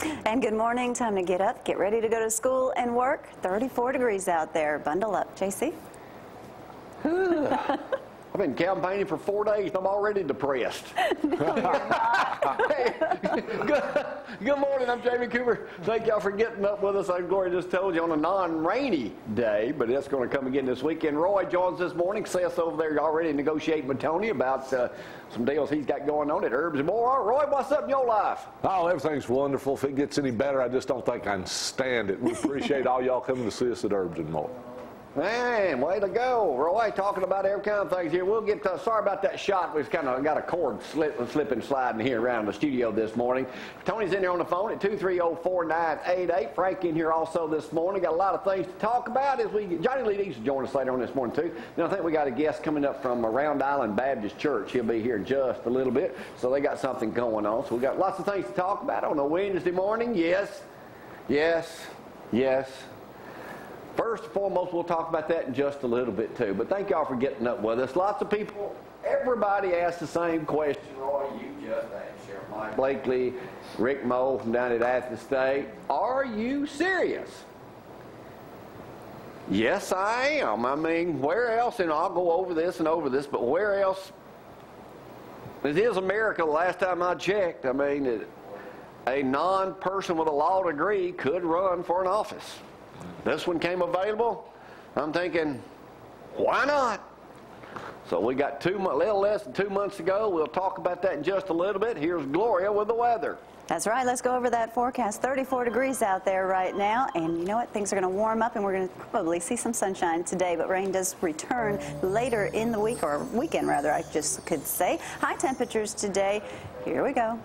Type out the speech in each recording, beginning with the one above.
And good morning. Time to get up, get ready to go to school and work. 34 degrees out there. Bundle up. JC? I've been campaigning for 4 days and I'm already depressed. No, you're not. Hey, good morning. I'm Jamie Cooper. Thank y'all for getting up with us. Like Gloria just told you, on a non-rainy day, but it's going to come again this weekend. Roy joins this morning. Seth's over there already negotiating with Tony about some deals he's got going on at Herbs and More. Roy, what's up in your life? Oh, everything's wonderful. If it gets any better, I just don't think I can stand it. We appreciate all y'all coming to see us at Herbs and More. Man, way to go, Roy. Talking about every kind of things here. We'll get sorry about that shot. We've kind of got a cord slipping sliding here around the studio this morning. Tony's in there on the phone at 230-4988. Frank in here also this morning. Got a lot of things to talk about. Johnny Lee needs to join us later on this morning too. Then I think we got a guest coming up from Round Island Baptist Church. He'll be here in just a little bit. So they got something going on. So we got lots of things to talk about on a Wednesday morning. Yes. First and foremost, we'll talk about that in just a little bit too. But thank y'all for getting up with us. Lots of people, everybody asked the same question. Roy, you just asked Sheriff Mike Blakely, Rick Moe from down at Athens State. Are you serious? Yes, I am. I mean, where else, and I'll go over this, but where else? It is America. The last time I checked, I mean, a non-person with a law degree could run for an office. This one came available. I'm thinking, why not? So we got a little less than 2 months ago. We'll talk about that in just a little bit. Here's Gloria with the weather. That's right. Let's go over that forecast. 34 degrees out there right now. And you know what? Things are going to warm up, and we're going to probably see some sunshine today. But rain does return later in the week, or weekend rather, I just could say. High temperatures today. Here we go.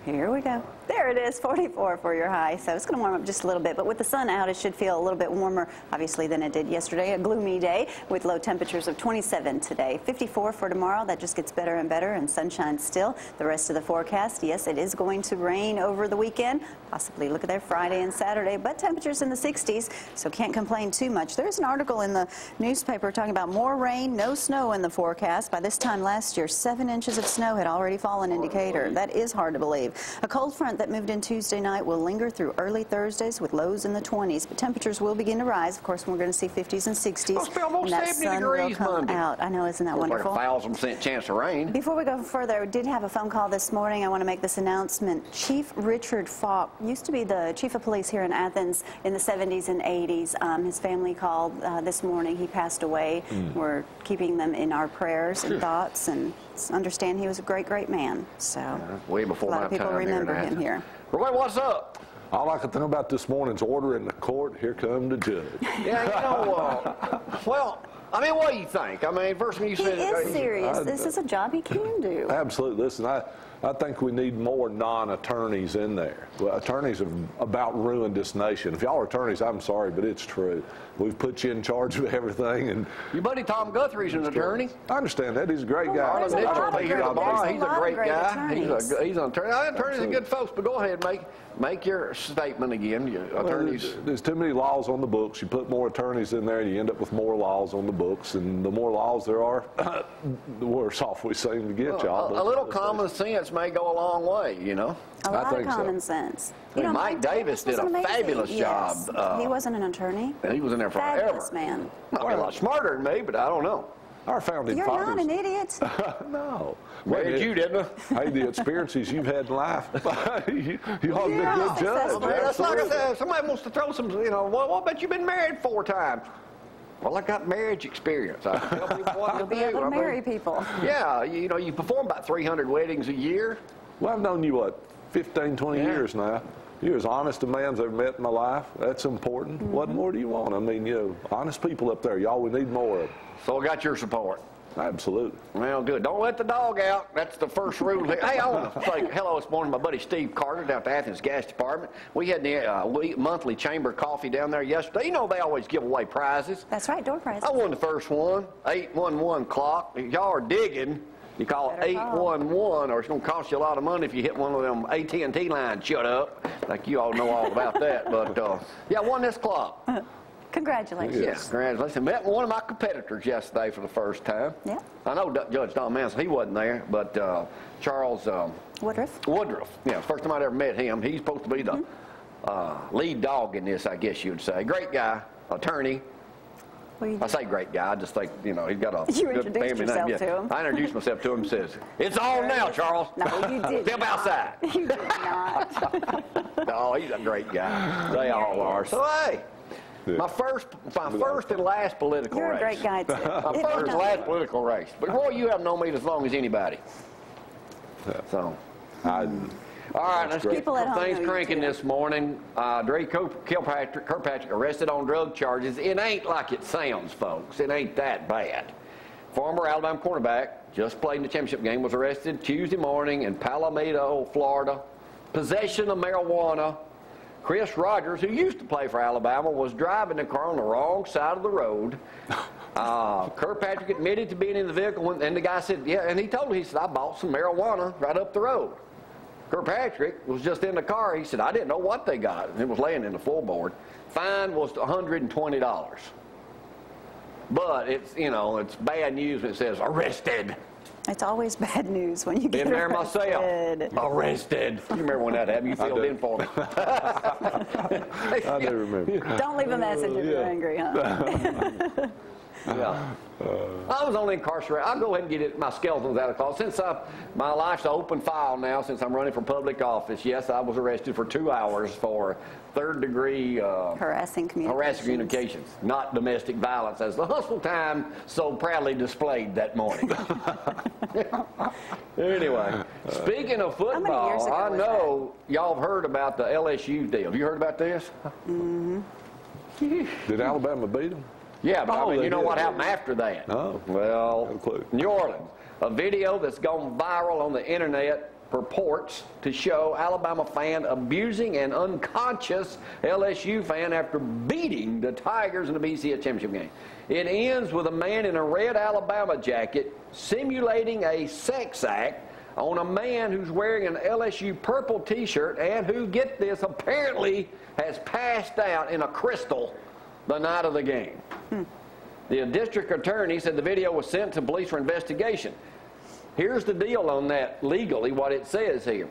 Here we go. There it is, 44 for your high. So it's going to warm up just a little bit. But with the sun out, it should feel a little bit warmer, obviously, than it did yesterday. A gloomy day with low temperatures of 27 today. 54 for tomorrow. That just gets better and better, and sunshine still. The rest of the forecast, yes, it is going to rain over the weekend. Possibly, look at there, Friday and Saturday. But temperatures in the 60s, so can't complain too much. There's an article in the newspaper talking about more rain, no snow in the forecast. By this time last year, 7 inches of snow had already fallen in Decatur. That is hard to believe. A cold front that moved in Tuesday night will linger through early Thursdays with lows in the 20s, but temperatures will begin to rise. Of course, we're going to see 50s and 60s. It's almost 70 degrees Monday. I know, isn't that wonderful? Like a 1,000% chance of rain. Before we go further, I did have a phone call this morning. I want to make this announcement. Chief Richard Falk used to be the chief of police here in Athens in the 70s and 80s. His family called this morning. He passed away. We're keeping them in our prayers and thoughts, and understand he was a great, great man. So way before a lot of people remember him here. Roy, what's up? All I can think about this morning's order in the court. Here come the judge. Yeah, you know, well, I mean, what do you think? I mean, first when you said he is serious. This is a job he can do. Absolutely. Listen, I think we need more non-attorneys in there. Well, attorneys have about ruined this nation. If y'all are attorneys, I'm sorry, but it's true. We've put you in charge of everything. And your buddy Tom Guthrie's an attorney. I understand that. He's a great guy. He's a great guy. He's an attorney. Attorneys are good folks, but go ahead, make your statement again. Attorneys. There's too many laws on the books. You put more attorneys in there, and you end up with more laws on the books. And the more laws there are, the worse off we seem to get, y'all. A little common sense may go a long way, you know. A lot of common sense. You know, Mike Davis did a fabulous job. He wasn't an attorney. He was in there forever. Fabulous man. Well, a lot smarter than me, but I don't know. Our founding You're fathers. not an idiot. No. Married you, didn't I? Hey, the experiences you've had in life, you ought to be a good judge. That's like I said, somebody wants to throw some, you know, well, I bet you've been married 4 times. Well, I got marriage experience. I tell people what to do. Be able to marry people. Yeah, you know, you perform about 300 weddings a year. Well, I've known you, what, 15, 20 years now. You're as honest a man as I've met in my life. That's important. What more do you want? I mean, you know, honest people up there, y'all, we need more of. So I got your support. Absolutely. Well, good. Don't let the dog out. That's the first rule. Hey, I want to say hello this morning to my buddy Steve Carter down at the Athens Gas Department. We had the monthly chamber coffee down there yesterday. You know they always give away prizes. That's right, door prizes. I won the first one, 811 clock. If y'all are digging, you call it 811, or it's going to cost you a lot of money if you hit one of them AT&T lines shut up. Like you all know all about that. But, yeah, I won this clock. Congratulations. Yes, congratulations. Met one of my competitors yesterday for the first time. Yeah. I know Judge Don Mansell, he wasn't there, but Charles Woodruff? Woodruff. Yeah, first time I'd ever met him. He's supposed to be the lead dog in this, I guess you would say. Great guy, attorney. I say great guy. I just think, you know, he's got a good family name. Yeah. To him. I introduced myself to him and says, "It's on now, Charles." No, you did Step outside. You did not. No, he's a great guy. They all are. So, hey, my first and last political You're race. a great guy, too. My first and last political race. But, Roy, you haven't known me as long as anybody. So, all right, let's get things cranking this morning. Dre Kirkpatrick arrested on drug charges. It ain't like it sounds, folks. It ain't that bad. Former Alabama cornerback, just played in the championship game, was arrested Tuesday morning in Palomino, Florida. Possession of marijuana. Chris Rogers, who used to play for Alabama, was driving the car on the wrong side of the road. Kirkpatrick admitted to being in the vehicle, and the guy said, yeah, and he told him, he said, I bought some marijuana right up the road. Kirkpatrick was just in the car. He said, I didn't know what they got. It was laying in the floorboard. Fine was $120. But it's, you know, it's bad news when it says arrested. It's always bad news when you get been there arrested. Myself. Arrested. You remember when that happened? You filled in for me. I do remember. Don't leave a message if you're angry, huh? Yeah. I was only incarcerated. I'll go ahead and get my skeletons out of closet. Since my life's an open file now, since I'm running for public office, yes, I was arrested for 2 hours for third-degree harassing communications, not domestic violence, as the Hustle Time so proudly displayed that morning. Anyway, speaking of football, I know y'all have heard about the LSU deal. Have you heard about this? Mm-hmm. Did Alabama beat them? Yeah, but I mean, you know what happened after that? Oh, well, no clue. New Orleans. A video that's gone viral on the internet purports to show Alabama fan abusing an unconscious LSU fan after beating the Tigers in the BCS championship game. It ends with a man in a red Alabama jacket simulating a sex act on a man who's wearing an LSU purple T-shirt and who, get this, apparently has passed out in a crystal the night of the game. The district attorney said the video was sent to police for investigation. Here's the deal on that legally, what it says here.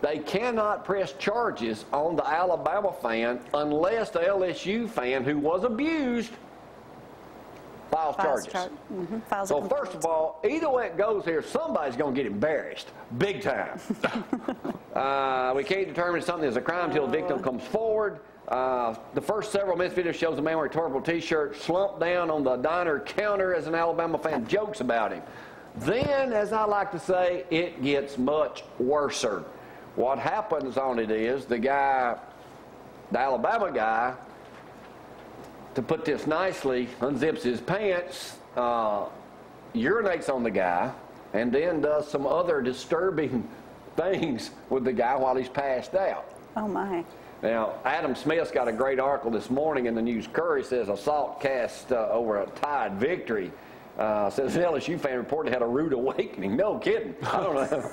They cannot press charges on the Alabama fan unless the LSU fan who was abused files charges. So first of all, either way it goes here, somebody's going to get embarrassed, big time. We can't determine if something is a crime until the victim comes forward. The first several minutes video shows a man wearing a purple T-shirt slumped down on the diner counter as an Alabama fan jokes about him. Then, as I like to say, it gets much worser. What happens on it is the Alabama guy, to put this nicely, unzips his pants, urinates on the guy, and then does some other disturbing things with the guy while he's passed out. Oh, my. Now, Adam Smith's got a great article this morning in the News Courier. Says assault cast over a Tide victory. Says an LSU fan reportedly had a rude awakening. No kidding. I don't know.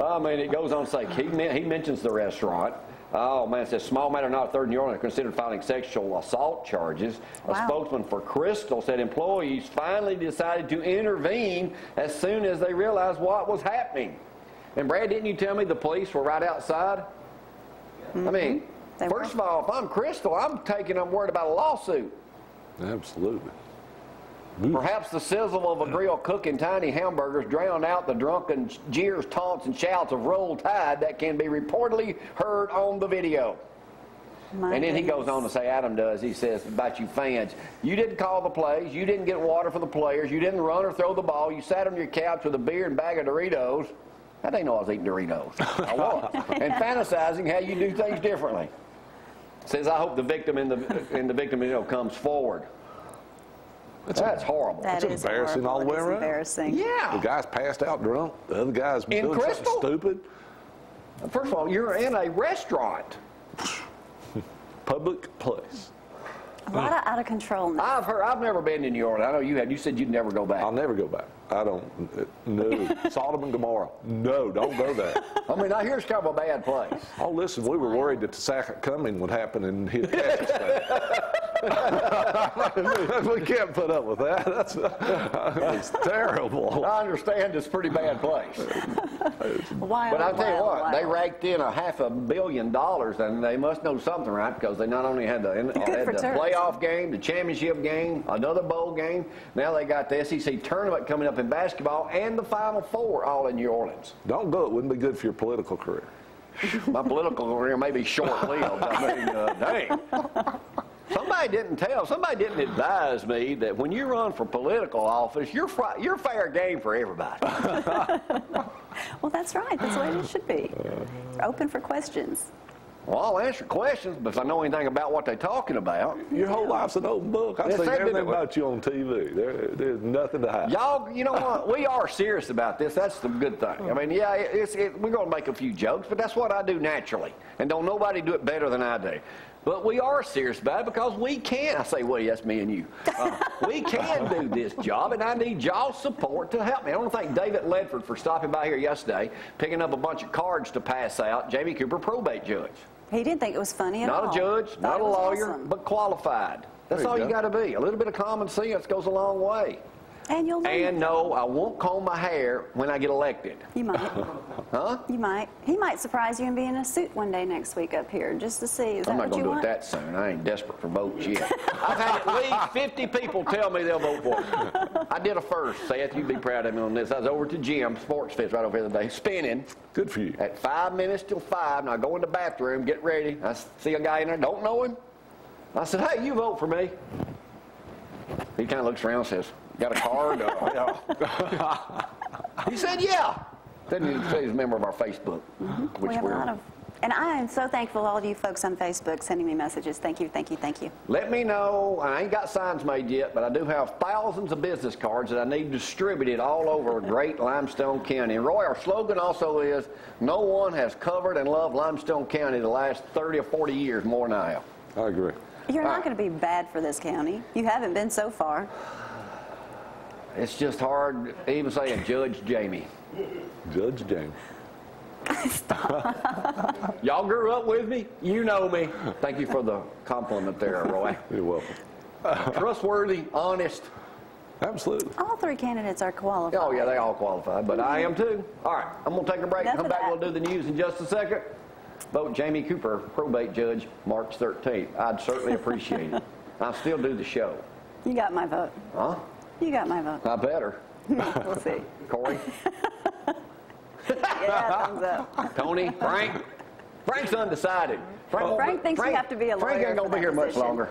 I mean, it goes on to say, he mentions the restaurant. Oh, man, it says small matter not third in New Orleans considered filing sexual assault charges. Wow. A spokesman for Crystal said employees finally decided to intervene as soon as they realized what was happening. And Brad, didn't you tell me the police were right outside? Mm-hmm. I mean, first of all, if I'm Crystal, I'm worried about a lawsuit. Absolutely. Perhaps the sizzle of a grill cooking tiny hamburgers drowned out the drunken jeers, taunts, and shouts of Roll Tide that can be reportedly heard on the video. And then he goes on to say, Adam does, he says about you fans, you didn't call the plays, you didn't get water for the players, you didn't run or throw the ball, you sat on your couch with a beer and bag of Doritos. How do they know I was eating Doritos? I was. And fantasizing how you do things differently. Says, I hope the victim in the victim video comes forward. That's horrible. That it's embarrassing all the way around. Embarrassing. Yeah. The guy's passed out drunk. The other guy's doing something stupid. First of all, you're in a restaurant. Public place. A lot of out of control now. I've never been to New Orleans. I know you have. You said you'd never go back. I'll never go back. I don't. No. Sodom and Gomorrah. No, don't go there. I mean, I hear it's kind of a bad place. Oh, listen, we were worried that the second coming would happen and hit Texas. We can't put up with that. That's terrible. I understand it's a pretty bad place. Wild, But I'll tell you what, wild, they wild. raked in $500 million, and they must know something, right? Because they not only had the for tourism. playoff game, the championship game, another bowl game. Now they got the SEC tournament coming up in basketball and the Final Four all in New Orleans. Don't go. It wouldn't be good for your political career. My political career may be short-lived. I mean, dang. Somebody didn't advise me that when you run for political office, you're fair game for everybody. Well, that's right. That's the way it should be. Open for questions. Well, I'll answer questions, but if I know anything about what they're talking about. Your whole life's an open book. I've Yes, seen they did everything it. about you on TV. There's nothing to hide. Y'all, you know what? We are serious about this. That's the good thing. I mean, yeah, we're going to make a few jokes, but that's what I do naturally. And don't nobody do it better than I do. But we are serious about it because we can. I say we, that's me and you. We can do this job, and I need y'all's support to help me. I want to thank David Ledford for stopping by here yesterday, picking up a bunch of cards to pass out. Jamie Cooper, probate judge. He didn't think it was funny at all. Not a judge, Thought not it a was lawyer, awesome. but qualified. That's There all you you go. got to be. A little bit of common sense goes a long way. And you'll learn. And no, I won't comb my hair when I get elected. You might. Huh? You might. He might surprise you and be in a suit one day next week up here just to see. Is I'm that not what you going to do it want? that soon. I ain't desperate for votes yet. I've had at least 50 people tell me they'll vote for me. I did a first. Seth, you'd be proud of me on this. I was over to Jim, Sports Fits, right over here today, spinning. Good for you. At 5 minutes till 5, and I go in the bathroom, get ready. I see a guy in there, don't know him. I said, hey, you vote for me. He kind of looks around and says, got a card? He said, yeah. Then he said he's a member of our Facebook. Which We have a lot of. And I am so thankful to all of you folks on Facebook sending me messages. Thank you, thank you, thank you. Let me know. I ain't got signs made yet, but I do have thousands of business cards that I need distributed all over great Limestone County. And Roy, our slogan also is, no one has covered and loved Limestone County the last 30 or 40 years more than I have. I agree. You're not going to be bad for this county. You haven't been so far. It's just hard even saying Judge Jamie. Judge James. Y'all grew up with me. You know me. Thank you for the compliment there, Roy. You're welcome. Trustworthy, honest. Absolutely. All three candidates are qualified. Oh, yeah, they all qualified, but I am too. All right, I'm going to take a break. Enough Come of back, that. we'll do the news in just a second. Vote Jamie Cooper, probate judge, March 13th. I'd certainly appreciate it. I'll still do the show. You got my vote. Huh? You got my vote. I better. We'll see. Corey, Yeah, thumbs up. Tony, Frank. Frank's undecided. Frank thinks you have to be a Frank lawyer ain't going for to be here that much position. longer.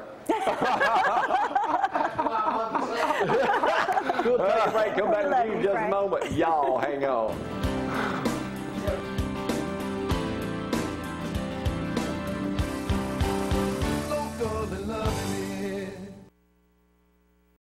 We'll take a break. Come back Love to you in you, just a Frank. moment. Y'all hang on.